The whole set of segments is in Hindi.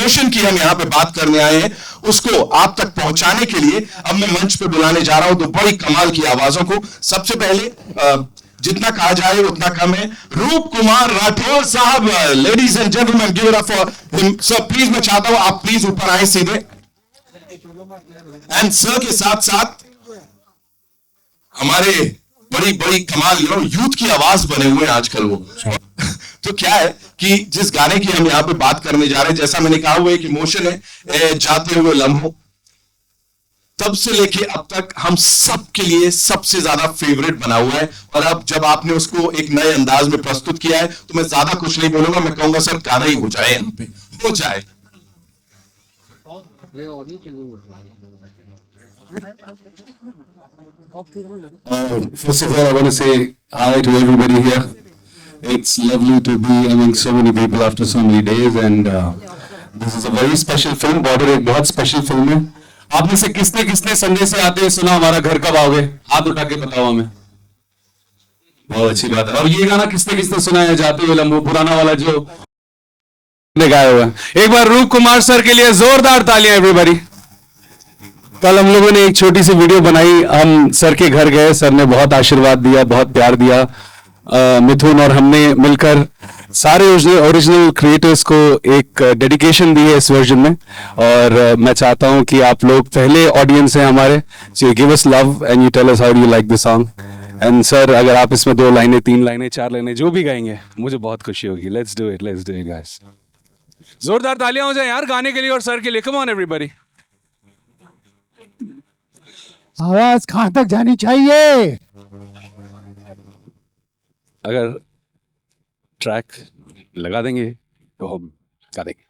इमोशन की हम यहाँ पे बात करने आए हैं, उसको आप तक पहुंचाने के लिए अब मैं मंच पे बुलाने जा रहा हूं दो बड़ी कमाल की आवाजों को। सबसे पहले जितना कहा जाए उतना कम है, रूप कुमार राठौर साहब। Ladies and gentleman, give it up for him. Sir please, मैं चाहता हूं आप प्लीज ऊपर आए सीधे। एंड सर के साथ साथ हमारे बड़ी बड़ी कमाल यूथ की आवाज बने हुए हैं आजकल वो। तो क्या है कि जिस गाने की हम यहाँ पे बात करने जा रहे हैं, जैसा मैंने कहा, वो एक इमोशन है, जाते हुए लम्हों। तब से लेके अब तक हम सब के लिए सबसे ज्यादा फेवरेट बना हुआ है। और अब जब आपने उसको एक नए अंदाज में प्रस्तुत किया है तो मैं ज्यादा कुछ नहीं बोलूंगा, मैं कहूंगा सर गाना ही हो जाए, यहाँ पे हो जाए। First of all, I want to say hi to everybody here. It's lovely to be among so many people after so many days, and this is a very special film. Border एक बहुत special film है। आप में से किसने किसने संडे से आते सुना हमारा घर कब आओगे? हाथ उठा के बताओ हमें। बहुत अच्छी बात है। और ये गाना किसने किसने सुना है, जाते हुए लम्हों, पुराना वाला जो गाया हुआ है? एक बार रूप कुमार सर के लिए जोरदार तालियां एवरीबॉडी। कल हम लोगों ने एक छोटी सी वीडियो बनाई, हम सर के घर गए, सर ने बहुत आशीर्वाद दिया, बहुत प्यार दिया। मिथुन और हमने मिलकर सारे ओरिजिनल क्रिएटर्स को एक डेडिकेशन दी है इस वर्जन में। और मैं चाहता हूं कि आप लोग पहले ऑडियंस हैं हमारे, so give us love and you tell us how you like the song. And sir, अगर आप इसमें 2 लाइनें, 3 लाइनें, 4 लाइनें जो भी गाएंगे, मुझे बहुत खुशी होगी। Let's do it guys. जोरदार तालियां हो जाए यार गाने के लिए और सर के लिए। Come on everybody. आवाज कहां तक जानी चाहिए? अगर ट्रैक लगा देंगे तो हम गा देंगे।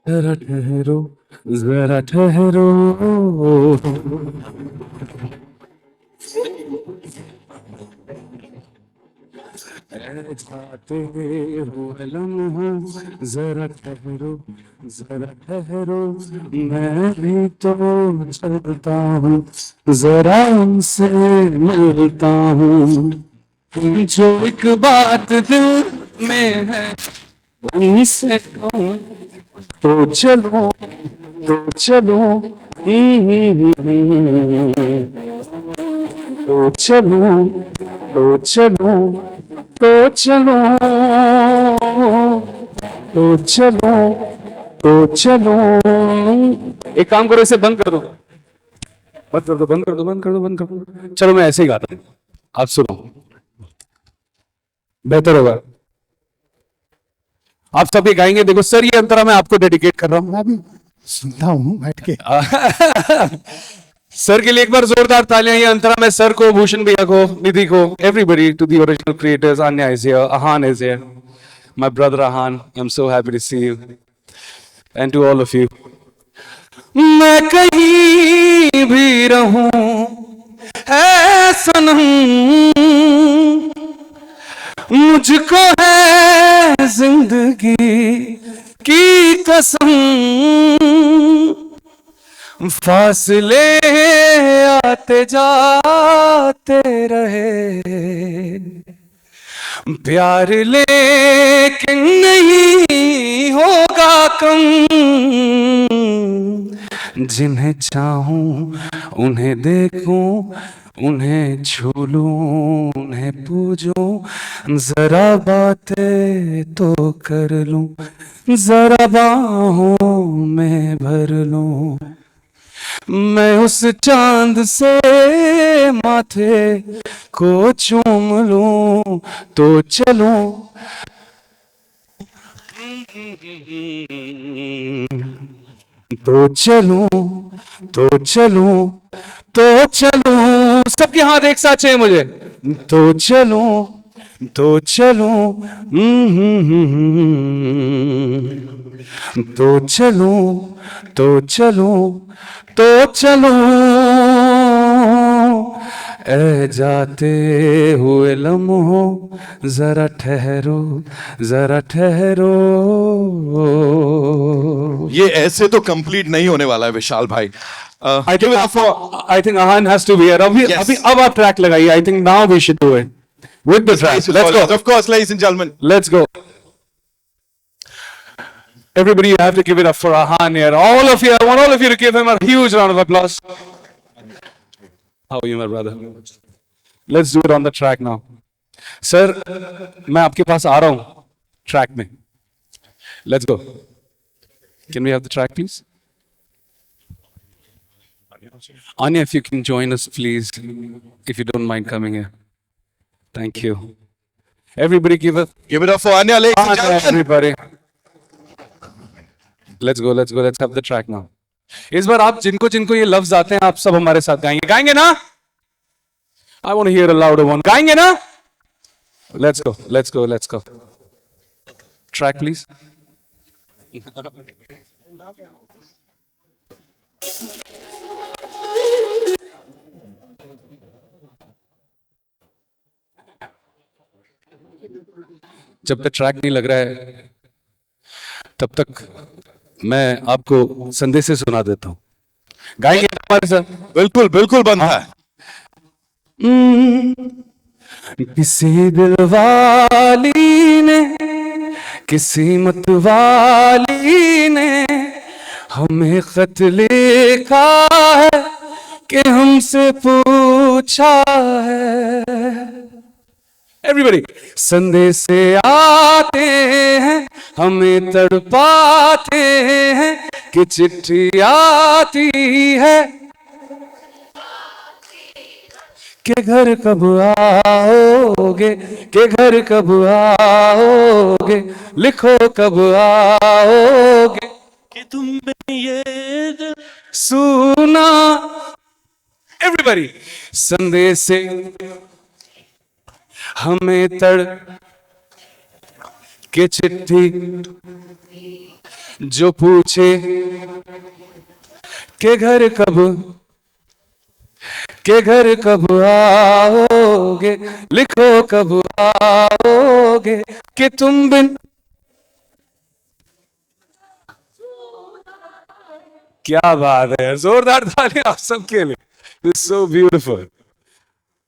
जरा ठहरो, जरा ठहरो, जाते हुए लम्हों, जरा ठहरो, जरा ठहरो, मैं भी तो चलता हूँ, जरा उनसे मिलता हूँ। जो एक बात दिल में है उनसे कहूं, तो चलो, तो चलो, तो चलो, तो चलो, तो चलो, तो चलो, तो चलो। एक काम करो, इसे बंद कर दो, बंद कर दो, बंद कर दो, बंद कर दो, बंद कर दो। चलो मैं ऐसे ही गाता हूँ, आप सुनो, बेहतर होगा। आप सब ये गाएंगे। देखो सर, ये अंतरा मैं आपको डेडिकेट कर रहा हूँ। मैं भी सुनता हूँ बैठ के। सर के लिए एक बार जोरदार तालियां। ये अंतरा मैं सर को, भूषण भैया को, निधि को, everybody, to the original creators. Anya is here, Ahan is here, my brother Ahan, I'm so happy to see you, and to all of you. मैं कहीं भी रहूं है सनम, मुझको है जिंदगी की कसम, फासले आते जाते रहे, प्यार लेकिन नहीं होगा कम, जिन्हें चाहूं उन्हें देखूं, उन्हें छू लूं, उन्हें पूजूं, जरा बातें तो कर लूं, जरा बाहों में भर लूं, मैं उस चांद से माथे को चूम लूं, तो चलूं, तो चलूं तो चलूं तो चलूं, सबके हाथ एक साथ चाहिए मुझे। तो चलूं तो चलूं, तो चलूं तो चलूं तो चलूं, ए जाते हुए लम्हों जरा ठहरो, जरा ठहरो। ये ऐसे तो कंप्लीट नहीं होने वाला है विशाल भाई। I think Ahan has to be here. Yes. अब आप ट्रैक लगाइए. I think now we should do it with the track. Let's go. Of course, ladies and gentlemen. Let's go. Everybody, you have to give it up for Ahan here. All of you, I want all of you to give him a huge round of applause. How are you, my brother? Let's do it on the track now. Sir, मैं आपके पास आ रहा हूँ track में. Let's go. Can we have the track, please? Anya, if you can join us, please, if you don't mind coming here. Thank you. Everybody give Give it up for Anya, ladies and gentlemen. everybody. Let's go, let's go, let's have the track now. इस बार आप जिनको जिनको ये लफ्ज आते हैं, आप सब हमारे साथ गाएंगे, गाएंगे ना? I want to hear a louder one. गाएंगे ना? Let's go, let's go, let's go. Track, please. जब तक ट्रैक नहीं लग रहा है तब तक मैं आपको संदेश से सुना देता हूं. गाएंगे हमारे साथ? बिल्कुल बिल्कुल बनता है. किसी दिल वाली ने, किसी मत वाली ने हमें खत लिखा है कि हमसे पूछा है. Everybody, संदेश से आते हैं, हमें तड़पाते हैं कि चिट्ठी आती है कि घर कब आओगे, कि घर कब आओगे, लिखो कब आओगे कि तुमने ये दिल सुना. Everybody, संदेश से हमें तड़ के चिट्ठी जो पूछे के घर कब आओगे, लिखो कब आओगे कि तुम बिन. क्या बात है, जोरदार तालियां आप सबके लिए. This is so beautiful.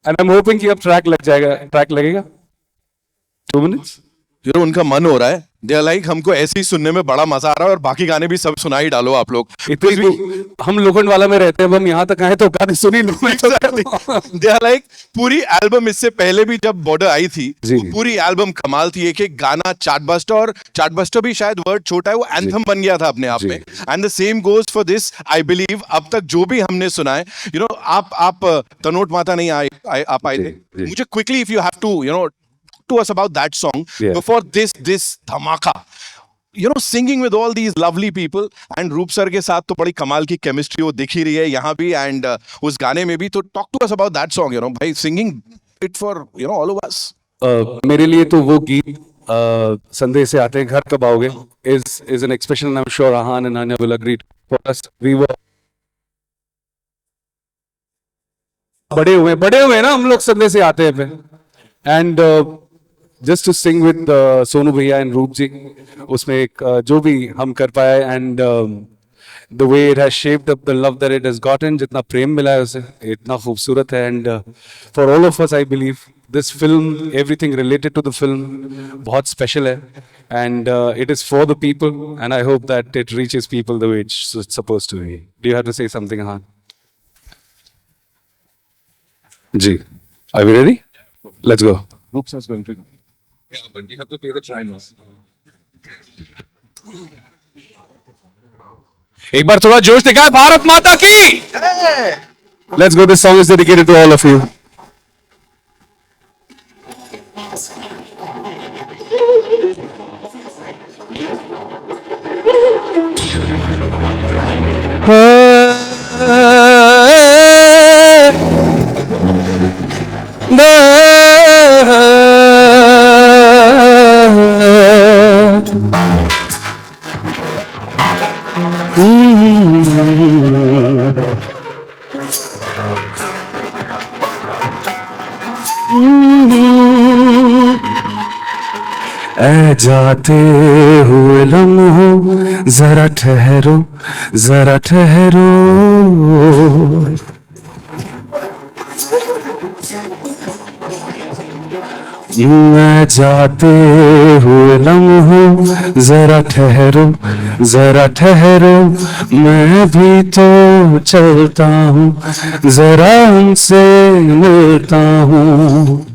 And I'm hoping कि अब ट्रैक लग जाएगा. ट्रैक लगेगा 2 minutes. ये उनका मन हो रहा है. दे आर लाइक हमको ऐसे ही सुनने में बड़ा मजा आ रहा है और बाकी गाने भी सब सुना ही डालो आप लोग. हम लोखंड वाला में रहते हैं, हम यहाँ तक आए तो गाने सुनी लो. दे आर लाइक पूरी एल्बम इससे पहले भी जब बॉर्डर आई थी पूरी एल्बम कमाल थी. एक एक गाना चार्टबस्टर, और चार्टबस्टर भी शायद वर्ड छोटा है, वो एंथम बन गया था अपने आप में. And the same goes for this. I believe अब तक जो भी हमने सुना है, यू नो, आप तनोट माता नहीं आप आए थे. मुझे quickly if you have to you know to us about that song before this dhamaka, you know, singing with all these lovely people, and रूप सर के साथ तो बड़ी कमाल की केमिस्ट्री वो दिख ही रही है यहाँ भी and उस गाने में भी. तो talk to us about that song, you know, भाई, singing it for, you know, all of us. मेरे लिए तो वो गीत संदेश से आते हैं, घर कब आओगे, is an expression, and I'm sure Ahan and Anya will agree. For us, we were बड़े हुए ना हम लोग संदेश से आते हैं. And just to sing with Sonu भैया and रूप जी, उसमें एक जो भी हम कर पाए, and the way it has shaped up the love that it has gotten, जितना प्रेम मिला है उसे, इतना खूबसूरत है. And for all of us, I believe this film, everything related to the film, बहुत special है, and it is for the people, and I hope that it reaches people the way it's supposed to be. Do you have to say something, Ahan? Ji, are we ready? Let's go. Oops, I was going to. Yeah, but you have to pay the trials. एक बार थोड़ा जोश दिखाए, भारत माता की. Let's go. This song is dedicated to all of you. ऐ जाते हुए लम्हों जरा ठहरो, जरा ठहरो। मैं जाते हुए लम्हों जरा ठहरो, जरा ठहरो। मैं भी तो चलता हूँ, जरा उनसे मिलता हूँ।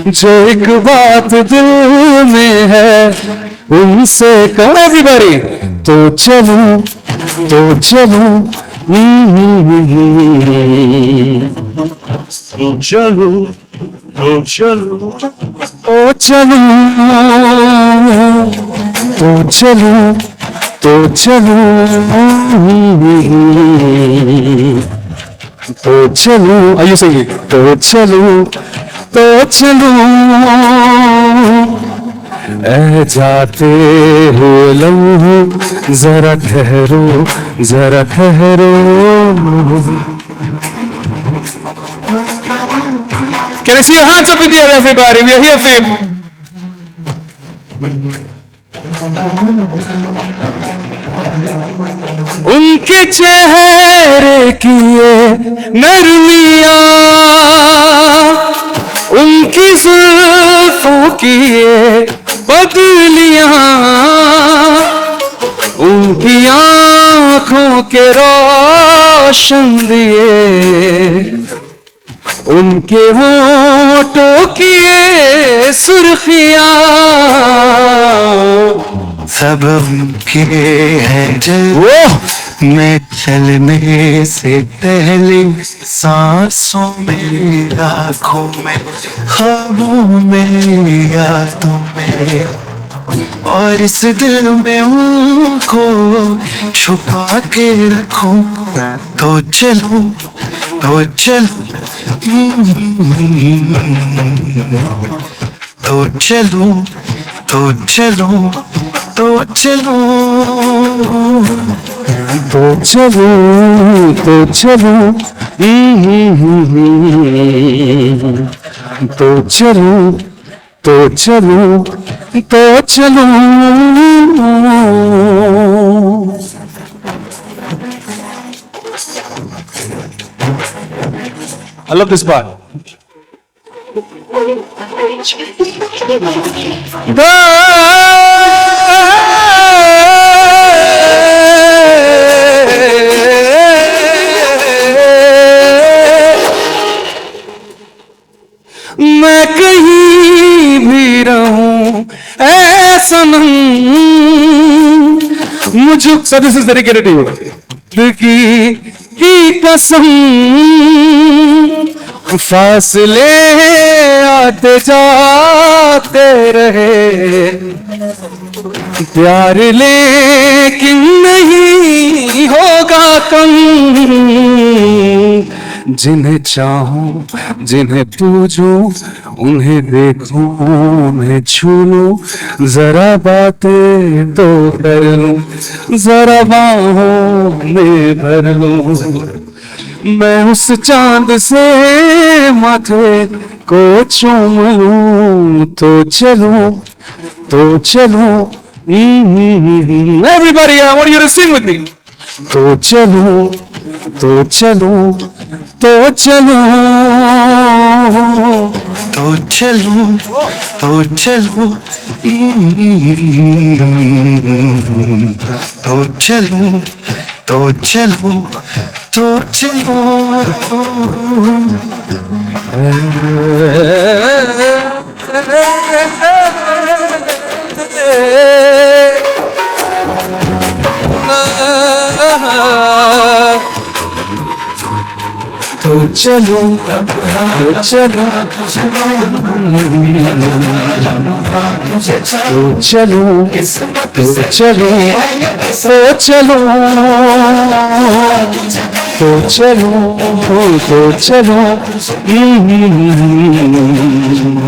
जो एक बात दिल में है उनसे कहो एवरीबॉडी। तो चलो, तो चलो, चलो, तो चलो, तो चलो, तो चलो, तो चलो, तो चलो। आइए सही। तो चलो, तो चलो, ऐ जाते हुए लम्हों जरा ठहरो, जरा ठहरो। Can I see your hands up in the air, everybody? We are here for you. उनके चेहरे की ये नरमियाँ, उनकी जुल्फों की ये बदलियाँ, उनकी आँखों के रोशन दिए, उनके होठों की ये सुर्खियाँ, सब उनके हैं जलवों में चलने से पहले, सांसों में, आँखों में, ख्वाबों में, यादों में, और इस दिल में उनको छुपा के रखूं। तो चलो, तो चलो, तो चलो, तो चलो, तो चलो, तो चलो, तो चलो, तो चलो, तो चलो, तो चलो। I love this part. मैं कहीं भी रहूं ऐ सनम, मुझे so this is dedicated to you की कसम, फासले आते जाते रहे, प्यार लेकिन नहीं होगा कम। जिन्हें चाहूं, जिन्हें पूजूं, उन्हें देखूं, उन्हें छू लूं, जरा बातें तो कर लूं, जरा बाहों में भर लूं। मैं उस चांद से माथे को चूम लूं। तो चलो, तो चलो, everybody, I want you to sing with me. तो चलो, तो चलो, तो चलो, तो चलो, तो चलो, तो चलो, तो चलो, तो चलो। तो चलो, तो चलो, तो चलो, तो चलो, तो चलो। तो चलो, तो चलो।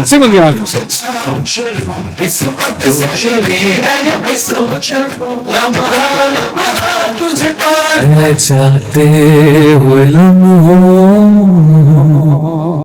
Sing with me, man. जाते हुए लम्हों